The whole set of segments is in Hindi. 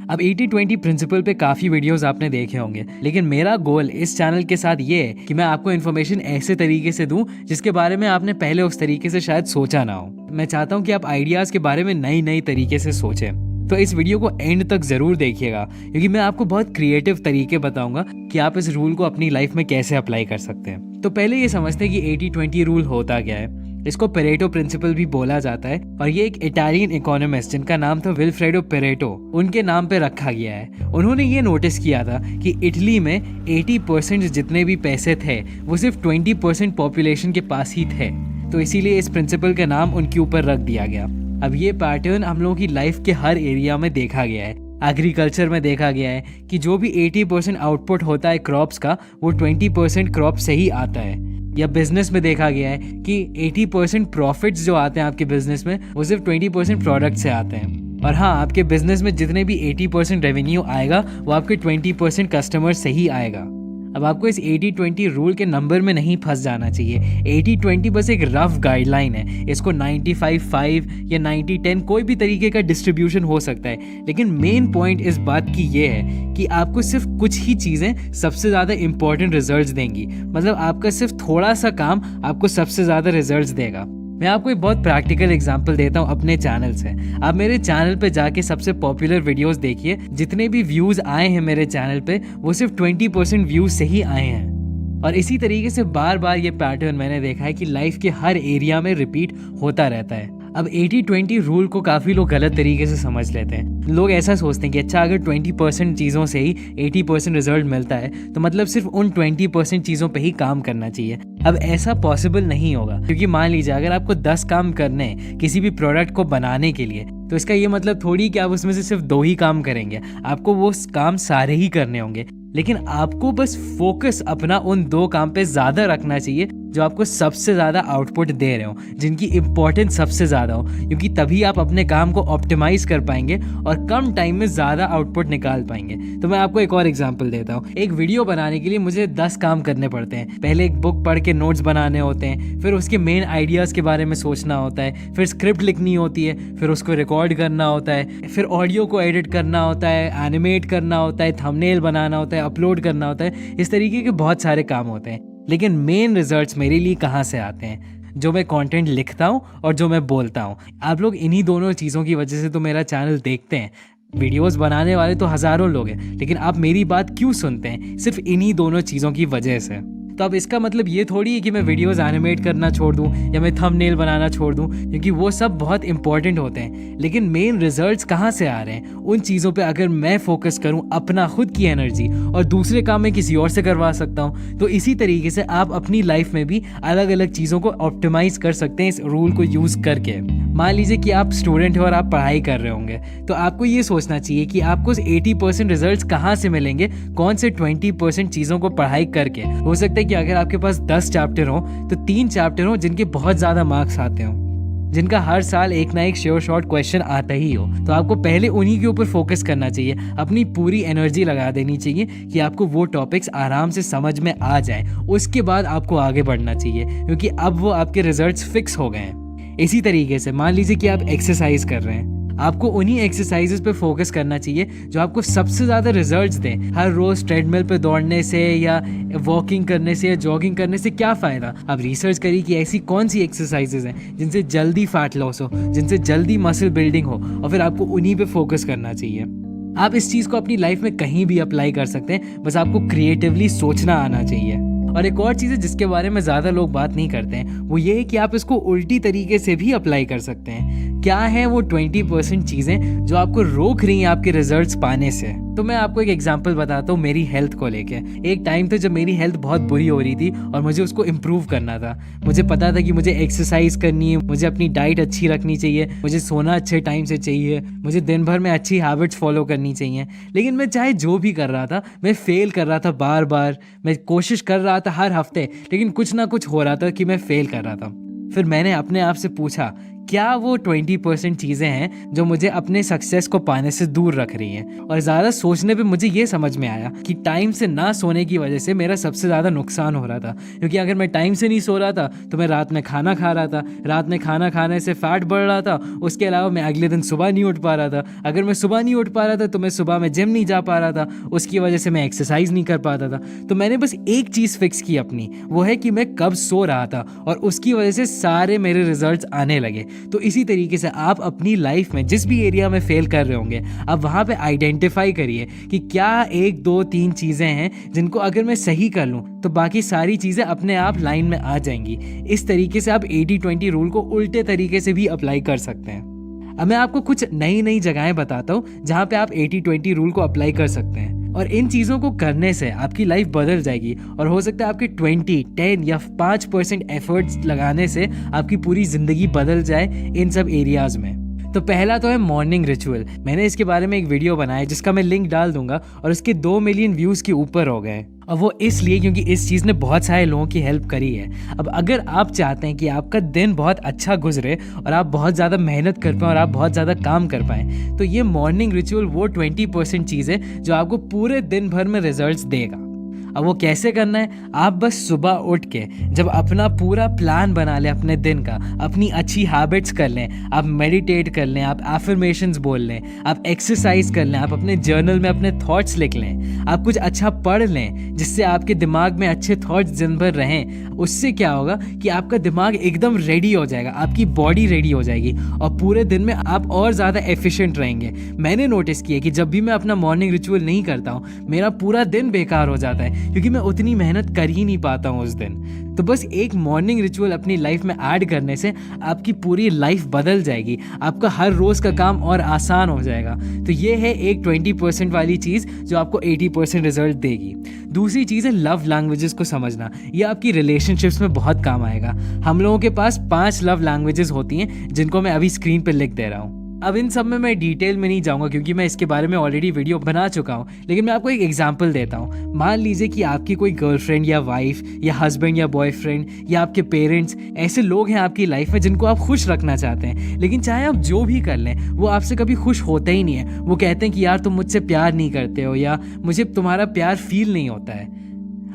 अब 80-20 प्रिंसिपल पे काफ़ी वीडियोस आपने देखे होंगे, लेकिन मेरा गोल इस चैनल के साथ ये है कि मैं आपको इन्फॉर्मेशन ऐसे तरीके से दूं जिसके बारे में आपने पहले उस तरीके से शायद सोचा ना हो। मैं चाहता हूं कि आप आइडियाज़ के बारे में नई नई तरीके से सोचें। तो इस वीडियो को एंड तक ज़रूर देखिएगा, क्योंकि मैं आपको बहुत क्रिएटिव तरीके बताऊंगा कि आप इस रूल को अपनी लाइफ में कैसे अप्लाई कर सकते हैं। तो पहले ये समझते हैं कि 80-20 रूल होता क्या है। इसको पेरेटो प्रिंसिपल भी बोला जाता है और ये एक इटालियन इकोनॉमिस्ट जिनका नाम था विल्फ्रेडो पेरेटो, उनके नाम पे रखा गया है। उन्होंने ये नोटिस किया था कि इटली में 80% जितने भी पैसे थे वो सिर्फ 20% पॉपुलेशन के पास ही थे, तो इसीलिए इस प्रिंसिपल का नाम उनके ऊपर रख दिया गया। अब ये पैटर्न हम लोगों की लाइफ के हर एरिया में देखा गया है। एग्रीकल्चर में देखा गया है कि जो भी 80% आउटपुट होता है क्रॉप्स का, वो 20% क्रॉप से ही आता है। या बिजनेस में देखा गया है कि 80% प्रॉफिट्स जो आते हैं आपके बिजनेस में, वो सिर्फ 20% प्रोडक्ट से आते हैं। और हाँ, आपके बिजनेस में जितने भी 80% रेवेन्यू आएगा वो आपके 20% कस्टमर से ही आएगा। अब आपको इस 80-20 रूल के नंबर में नहीं फंस जाना चाहिए। 80-20 बस एक रफ गाइडलाइन है। इसको 95-5 या 90-10 कोई भी तरीके का डिस्ट्रीब्यूशन हो सकता है, लेकिन मेन पॉइंट इस बात की ये है कि आपको सिर्फ कुछ ही चीज़ें सबसे ज़्यादा इंपॉर्टेंट रिजल्ट्स देंगी। मतलब आपका सिर्फ थोड़ा सा काम आपको सबसे ज़्यादा रिजल्ट्स देगा। मैं आपको एक बहुत प्रैक्टिकल एग्जांपल देता हूँ अपने चैनल से। आप मेरे चैनल पे जाके सबसे पॉपुलर वीडियोस देखिए। जितने भी व्यूज़ आए हैं मेरे चैनल पे, वो सिर्फ 20% व्यूज़ से ही आए हैं। और इसी तरीके से बार बार ये पैटर्न मैंने देखा है कि लाइफ के हर एरिया में रिपीट होता रहता है। अब 80-20 रूल को काफ़ी लोग गलत तरीके से समझ लेते हैं। लोग ऐसा सोचते हैं कि अच्छा, अगर 20% चीज़ों से ही 80% रिजल्ट मिलता है तो मतलब सिर्फ उन 20% चीज़ों पे ही काम करना चाहिए। अब ऐसा पॉसिबल नहीं होगा, क्योंकि मान लीजिए अगर आपको 10 काम करने हैं किसी भी प्रोडक्ट को बनाने के लिए, तो इसका ये मतलब थोड़ी कि आप उसमें से सिर्फ 2 ही काम करेंगे। आपको वो काम सारे ही करने होंगे, लेकिन आपको बस फोकस अपना उन 2 काम पे ज़्यादा रखना चाहिए जो आपको सबसे ज़्यादा आउटपुट दे रहे हो, जिनकी इम्पोर्टेंस सबसे ज़्यादा हो, क्योंकि तभी आप अपने काम को ऑप्टिमाइज कर पाएंगे और कम टाइम में ज़्यादा आउटपुट निकाल पाएंगे। तो मैं आपको एक और एग्जांपल देता हूँ। एक वीडियो बनाने के लिए मुझे 10 काम करने पड़ते हैं। पहले एक बुक पढ़ के नोट्स बनाने होते हैं, फिर उसके मेन आइडियाज़ के बारे में सोचना होता है, फिर स्क्रिप्ट लिखनी होती है, फिर उसको रिकॉर्ड करना होता है, फिर ऑडियो को एडिट करना होता है, एनिमेट करना होता है, थंबनेल बनाना होता है, अपलोड करना होता है। इस तरीके के बहुत सारे काम होते हैं। लेकिन मेन रिजल्ट्स मेरे लिए कहाँ से आते हैं? जो मैं कंटेंट लिखता हूँ और जो मैं बोलता हूँ। आप लोग इन्हीं दोनों चीज़ों की वजह से तो मेरा चैनल देखते हैं। वीडियोस बनाने वाले तो हज़ारों लोग हैं, लेकिन आप मेरी बात क्यों सुनते हैं? सिर्फ इन्हीं दोनों चीज़ों की वजह से। तो अब इसका मतलब ये थोड़ी है कि मैं वीडियोस एनिमेट करना छोड़ दूं या मैं थंबनेल बनाना छोड़ दूं, क्योंकि वो सब बहुत इंपॉर्टेंट होते हैं। लेकिन मेन रिजल्ट्स कहाँ से आ रहे हैं? उन चीज़ों पे अगर मैं फोकस करूं अपना खुद की एनर्जी, और दूसरे काम मैं किसी और से करवा सकता हूं। तो इसी तरीके से आप अपनी लाइफ में भी अलग अलग चीज़ों को ऑप्टिमाइज कर सकते हैं इस रूल को यूज़ करके। मान लीजिए कि आप स्टूडेंट हो और आप पढ़ाई कर रहे होंगे, तो आपको ये सोचना चाहिए कि आपको 80% रिजल्ट्स कहाँ से मिलेंगे, कौन से 20% चीज़ों को पढ़ाई करके। हो सकता है कि अगर आपके पास 10 चैप्टर हो तो 3 चैप्टर हो जिनके बहुत ज़्यादा मार्क्स आते हो, जिनका हर साल एक ना एक श्योर शॉर्ट क्वेश्चन आता ही हो। तो आपको पहले उन्हीं के ऊपर फोकस करना चाहिए, अपनी पूरी एनर्जी लगा देनी चाहिए कि आपको वो टॉपिक्स आराम से समझ में आ जाए। उसके बाद आपको आगे बढ़ना चाहिए, क्योंकि अब वो आपके रिजल्ट्स फिक्स हो गए हैं। इसी तरीके से मान लीजिए कि आप एक्सरसाइज कर रहे हैं, आपको उन्हीं एक्सरसाइजेस पे फोकस करना चाहिए जो आपको सबसे ज़्यादा रिजल्ट्स दें। हर रोज़ ट्रेडमिल पे दौड़ने से या वॉकिंग करने से या जॉगिंग करने से क्या फ़ायदा? आप रिसर्च करिए कि ऐसी कौन सी एक्सरसाइजेज हैं जिनसे जल्दी फैट लॉस हो, जिनसे जल्दी मसल बिल्डिंग हो, और फिर आपको उन्हीं पे फोकस करना चाहिए। आप इस चीज़ को अपनी लाइफ में कहीं भी अप्लाई कर सकते हैं, बस आपको क्रिएटिवली सोचना आना चाहिए। और एक और चीज़ है जिसके बारे में ज़्यादा लोग बात नहीं करते हैं, वो ये है कि आप इसको उल्टी तरीके से भी अप्लाई कर सकते हैं। क्या है वो 20% चीज़ें जो आपको रोक रही हैं आपके रिजल्ट्स पाने से? तो मैं आपको एक एग्जांपल बताता हूँ मेरी हेल्थ को लेके। एक टाइम था जब मेरी हेल्थ बहुत बुरी हो रही थी और मुझे उसको इम्प्रूव करना था। मुझे पता था कि मुझे एक्सरसाइज करनी है, मुझे अपनी डाइट अच्छी रखनी चाहिए, मुझे सोना अच्छे टाइम से चाहिए, मुझे दिन भर में अच्छी हैबिट्स फॉलो करनी चाहिए। लेकिन मैं चाहे जो भी कर रहा था, मैं फेल कर रहा था बार बार। मैं कोशिश कर रहा था हर हफ्ते, लेकिन कुछ ना कुछ हो रहा था कि मैं फेल कर रहा था। फिर मैंने अपने आप से पूछा क्या वो 20% चीज़ें हैं जो मुझे अपने सक्सेस को पाने से दूर रख रही हैं। और ज़्यादा सोचने पे मुझे ये समझ में आया कि टाइम से ना सोने की वजह से मेरा सबसे ज़्यादा नुकसान हो रहा था, क्योंकि अगर मैं टाइम से नहीं सो रहा था तो मैं रात में खाना खा रहा था, रात में खाना खाने से फैट बढ़ रहा था, उसके अलावा मैं अगले दिन सुबह नहीं उठ पा रहा था, अगर मैं सुबह नहीं उठ पा रहा था तो मैं सुबह में जिम नहीं जा पा रहा था, उसकी वजह से मैं एक्सरसाइज नहीं कर पाता था। तो मैंने बस एक चीज़ फिक्स की अपनी, वो है कि मैं कब सो रहा था, और उसकी वजह से सारे मेरे रिजल्ट्स आने लगे। तो इसी तरीके से आप अपनी लाइफ में जिस भी एरिया में फेल कर रहे होंगे, आप वहाँ पे आइडेंटिफाई करिए कि क्या 1 2 3 चीज़ें हैं जिनको अगर मैं सही कर लूँ तो बाकी सारी चीज़ें अपने आप लाइन में आ जाएंगी। इस तरीके से आप 80-20 रूल को उल्टे तरीके से भी अप्लाई कर सकते हैं। अब मैं आपको कुछ नई नई जगहें बताता हूँ जहाँ पे आप 80-20 रूल को अप्लाई कर सकते हैं, और इन चीज़ों को करने से आपकी लाइफ बदल जाएगी। और हो सकता है आपके 20, 10 या 5% एफर्ट्स लगाने से आपकी पूरी ज़िंदगी बदल जाए इन सब एरियाज़ में। तो पहला तो है मॉर्निंग रिचुअल। मैंने इसके बारे में एक वीडियो बनाया जिसका मैं लिंक डाल दूंगा, और उसके 2 मिलियन व्यूज़ के ऊपर हो गए। और वो इसलिए क्योंकि इस चीज़ ने बहुत सारे लोगों की हेल्प करी है। अब अगर आप चाहते हैं कि आपका दिन बहुत अच्छा गुजरे और आप बहुत ज़्यादा मेहनत कर पाएँ और आप बहुत ज़्यादा काम कर पाएँ, तो ये मॉर्निंग रिचुअल वो 20% चीज़ है जो आपको पूरे दिन भर में रिजल्ट्स देगा। अब वो कैसे करना है, आप बस सुबह उठ के जब अपना पूरा प्लान बना लें अपने दिन का, अपनी अच्छी हैबिट्स कर लें, आप मेडिटेट कर लें, आप एफर्मेशंस बोल लें, आप एक्सरसाइज कर लें, आप अपने जर्नल में अपने थॉट्स लिख लें, आप कुछ अच्छा पढ़ लें जिससे आपके दिमाग में अच्छे थॉट्स दिन भर रहें। उससे क्या होगा कि आपका दिमाग एकदम रेडी हो जाएगा, आपकी बॉडी रेडी हो जाएगी, और पूरे दिन में आप और ज़्यादा एफिशिएंट रहेंगे। मैंने नोटिस किया कि जब भी मैं अपना मॉर्निंग रिचुअल नहीं करता हूँ, मेरा पूरा दिन बेकार हो जाता है, क्योंकि मैं उतनी मेहनत कर ही नहीं पाता हूँ उस दिन। तो बस एक मॉर्निंग रिचुअल अपनी लाइफ में ऐड करने से आपकी पूरी लाइफ बदल जाएगी, आपका हर रोज़ का काम और आसान हो जाएगा। तो ये है एक 20% वाली चीज़ जो आपको 80% रिजल्ट देगी। दूसरी चीज़ है लव लैंग्वेजेस को समझना। ये आपकी रिलेशनशिप्स में बहुत काम आएगा। हम लोगों के पास 5 लव लैंग्वेजेस होती हैं जिनको मैं अभी स्क्रीन पर लिख दे रहा हूँ। अब इन सब में मैं डिटेल में नहीं जाऊंगा क्योंकि मैं इसके बारे में ऑलरेडी वीडियो बना चुका हूँ, लेकिन मैं आपको एक एग्जांपल देता हूँ। मान लीजिए कि आपकी कोई गर्लफ्रेंड या वाइफ या हस्बैंड या बॉयफ्रेंड या आपके पेरेंट्स ऐसे लोग हैं आपकी लाइफ में जिनको आप खुश रखना चाहते हैं, लेकिन चाहे आप जो भी कर लें वो आपसे कभी खुश होते ही नहीं है। वो कहते हैं कि यार तुम मुझसे प्यार नहीं करते हो, या मुझे तुम्हारा प्यार फील नहीं होता है।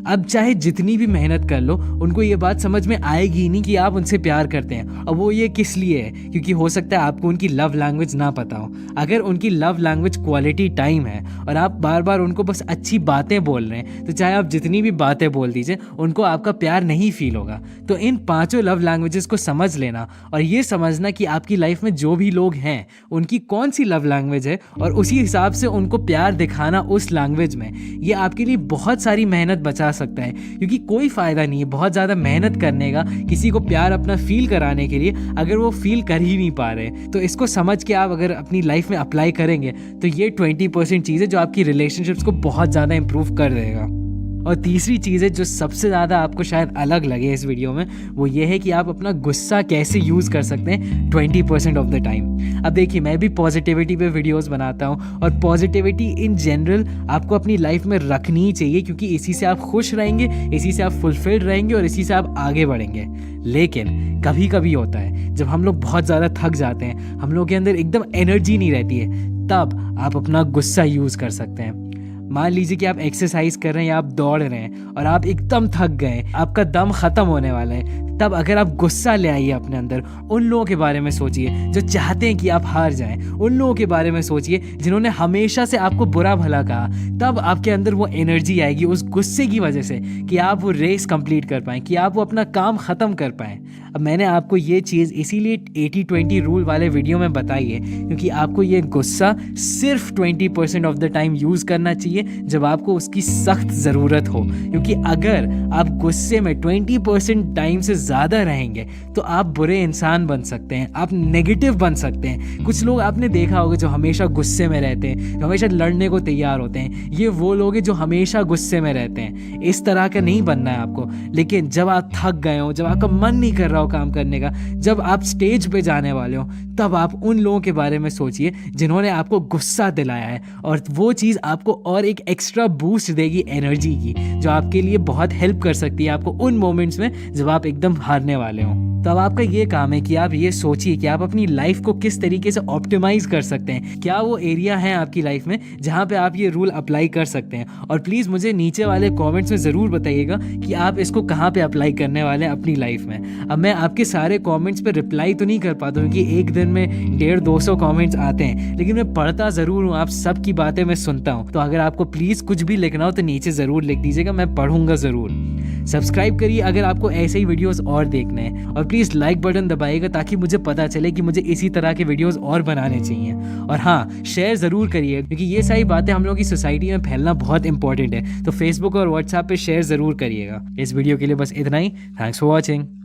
अब चाहे जितनी भी मेहनत कर लो, उनको ये बात समझ में आएगी ही नहीं कि आप उनसे प्यार करते हैं। अब वो ये किस लिए है, क्योंकि हो सकता है आपको उनकी लव लैंग्वेज ना पता हो। अगर उनकी लव लैंग्वेज क्वालिटी टाइम है और आप बार बार उनको बस अच्छी बातें बोल रहे हैं, तो चाहे आप जितनी भी बातें बोल दीजिए, उनको आपका प्यार नहीं फील होगा। तो इन 5 लव लैंग्वेजेस को समझ लेना और ये समझना कि आपकी लाइफ में जो भी लोग हैं उनकी कौन सी लव लैंग्वेज है, और उसी हिसाब से उनको प्यार दिखाना उस लैंग्वेज में, ये आपके लिए बहुत सारी मेहनत बचा सकता है। क्योंकि कोई फायदा नहीं है बहुत ज़्यादा मेहनत करने का किसी को प्यार अपना फील कराने के लिए, अगर वो फील कर ही नहीं पा रहे। तो इसको समझ के आप अगर अपनी लाइफ में अप्लाई करेंगे तो ये 20% चीज़ है जो आपकी रिलेशनशिप्स को बहुत ज़्यादा इंप्रूव कर देगा। और तीसरी चीज़ है जो सबसे ज़्यादा आपको शायद अलग लगे इस वीडियो में, वो ये है कि आप अपना गुस्सा कैसे यूज़ कर सकते हैं 20% ऑफ द टाइम। अब देखिए, मैं भी पॉजिटिविटी पे वीडियोस बनाता हूँ, और पॉजिटिविटी इन जनरल आपको अपनी लाइफ में रखनी ही चाहिए, क्योंकि इसी से आप खुश रहेंगे, इसी से आप फुलफिल्ड रहेंगे और इसी से आप आगे बढ़ेंगे। लेकिन कभी कभी होता है जब हम लोग बहुत ज़्यादा थक जाते हैं, हम लोग के अंदर एकदम एनर्जी नहीं रहती है, तब आप अपना गुस्सा यूज़ कर सकते हैं। मान लीजिए कि आप एक्सरसाइज कर रहे हैं या आप दौड़ रहे हैं और आप एकदम थक गए, आपका दम खत्म होने वाला है, तब अगर आप गुस्सा ले आइए अपने अंदर, उन लोगों के बारे में सोचिए जो चाहते हैं कि आप हार जाएं, उन लोगों के बारे में सोचिए जिन्होंने हमेशा से आपको बुरा भला कहा। तब आपके अंदर वो एनर्जी आएगी उस गुस्से की वजह से कि आप वो रेस कंप्लीट कर पाएँ, कि आप वो अपना काम ख़त्म कर पाएँ। अब मैंने आपको ये चीज़ इसीलिए 80-20 रूल वाले वीडियो में बताई है, क्योंकि आपको ये गुस्सा सिर्फ 20% ऑफ द टाइम यूज़ करना चाहिए जब आपको उसकी सख्त ज़रूरत हो। क्योंकि अगर आप गुस्से में 20% टाइम से ज़्यादा रहेंगे तो आप बुरे इंसान बन सकते हैं, आप नेगेटिव बन सकते हैं। कुछ लोग आपने देखा होगा जो हमेशा गुस्से में रहते हैं, जो हमेशा लड़ने को तैयार होते हैं, ये वो लोग हैं जो हमेशा गुस्से में रहते हैं। इस तरह का नहीं बनना है आपको। लेकिन जब आप थक गए हो, जब आपका मन नहीं कर रहा हो काम करने का, जब आप स्टेज पे जाने वाले हो, तब आप उन लोगों के बारे में सोचिए जिन्होंने आपको गुस्सा दिलाया है, और वो चीज़ आपको और एक एक्स्ट्रा बूस्ट देगी एनर्जी की, जो आपके लिए बहुत हेल्प कर सकती है आपको उन मोमेंट्स में जब आप एकदम हारने वाले हो। तो अब आपका ये काम है कि आप ये सोचिए कि आप अपनी लाइफ को किस तरीके से ऑप्टिमाइज कर सकते हैं। क्या वो एरिया है आपकी लाइफ में जहाँ पे आप ये रूल अप्लाई कर सकते हैं? और प्लीज़ मुझे नीचे वाले कमेंट्स में ज़रूर बताइएगा कि आप इसको कहाँ पे अप्लाई करने वाले हैं अपनी लाइफ में। अब मैं आपके सारे कमेंट्स पे रिप्लाई तो नहीं कर पाता हूँ कि एक दिन में 150-200 कमेंट्स आते हैं, लेकिन मैं पढ़ता ज़रूर हूँ, आप सबकी बातें मैं सुनता हूँ। तो अगर आपको प्लीज़ कुछ भी लिखना हो तो नीचे ज़रूर लिख दीजिएगा, मैं पढ़ूंगा ज़रूर। सब्सक्राइब करिए अगर आपको ऐसे ही वीडियोस और देखने हैं, और प्लीज़ लाइक बटन दबाइएगा ताकि मुझे पता चले कि मुझे इसी तरह के वीडियोस और बनाने चाहिए। और हाँ, शेयर ज़रूर करिए क्योंकि ये सारी बातें हम लोगों की सोसाइटी में फैलना बहुत इंपॉर्टेंट है। तो फेसबुक और व्हाट्सएप पे शेयर ज़रूर करिएगा। इस वीडियो के लिए बस इतना ही। Thanks for watching.